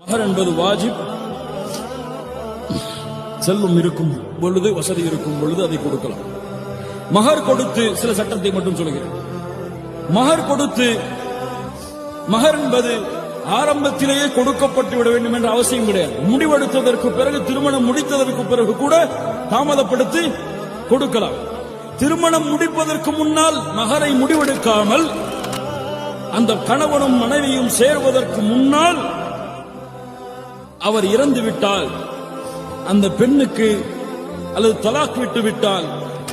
மஹர் என்பது வாஜிப். செல்வம் இருக்கும் பொழுது, வசதி இருக்கும் பொழுது அதை கொடுக்கலாம். மஹர் கொடுத்து, சில சட்டத்தை மட்டும் சொல்கிறேன். மஹர் கொடுத்து, மஹர் என்பது ஆரம்பத்திலேயே கொடுக்கப்பட்டு விட வேண்டும் என்ற அவசியம் கிடையாது. முடிவெடுத்ததற்கு பிறகு, திருமணம் முடித்ததற்கு பிறகு கூட தாமதப்படுத்தி கொடுக்கலாம். திருமணம் முடிப்பதற்கு முன்னால் மஹரை முடிவெடுக்காமல், அந்த கணவனும் மனைவியும் சேர்வதற்கு முன்னால் அவர் இறந்து விட்டால், அந்த பெண்ணுக்கு, அல்லது தலாக் விட்டு விட்டால்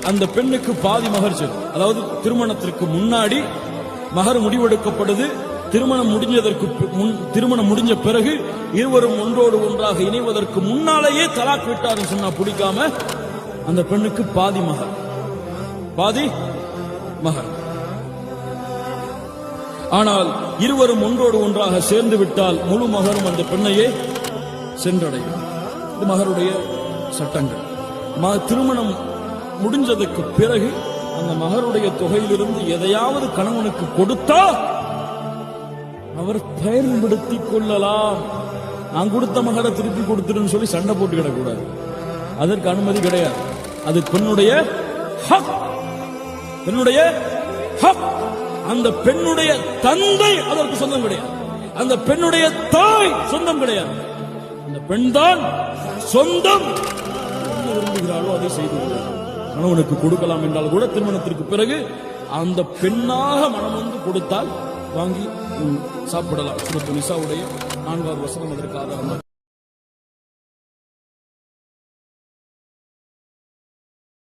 அந்த பெண்ணுக்கு பாதி மஹர் செல்லும். அதாவது திருமணத்திற்கு முன்னாடி மஹர் முடிவெடுக்கப்படுது. திருமணம் முடிஞ்ச பிறகு இருவரும் ஒன்றோடு ஒன்றாக இணைவதற்கு முன்னாலேயே தலாக் விட்டாருன்னு சொன்னா பிடிக்காம, அந்த பெண்ணுக்கு பாதி மஹர், பாதி மஹர். ஆனால் இருவரும் ஒன்றோடு ஒன்றாக சேர்ந்து விட்டால் முழு மஹரும் அந்த பெண்ணையே சென்றடையும். இது மஹருடைய சட்டங்கள். திருமணம் முடிஞ்சதுக்கு பிறகு அந்த மஹருடைய தொகையிலிருந்து எதையாவது கணவனுக்கு கொடுத்தா அவர் பயன்படுத்திக் கொள்ளலாம். நான் கொடுத்த மஹரை திருப்பி கொடுத்துருன்னு சொல்லி சண்டை போட்டு கிடக்கூடாது. அதற்கு அனுமதி கிடையாது. அது பெண்ணுடைய ஹக், பெண்ணுடைய ஹக். அந்த பெண்ணுடைய தந்தை அதற்கு சொந்தம் கிடையாது. அந்த பெண்ணுடைய தாய் சொந்தம் கிடையாது. அந்த பெண் தான் சொந்தம். விரும்புகிறாளோ அதை செய்து கொள்கிறார். கணவனுக்கு கொடுக்கலாம் என்றால் கூட திருமணத்திற்கு பிறகு அந்த பெண்ணாக மனம் வந்து கொடுத்தால் வாங்கி சாப்பிடலாம். சூரத்து நிசாவுடைய 4வது வசனம் அதற்கு ஆதாரம்.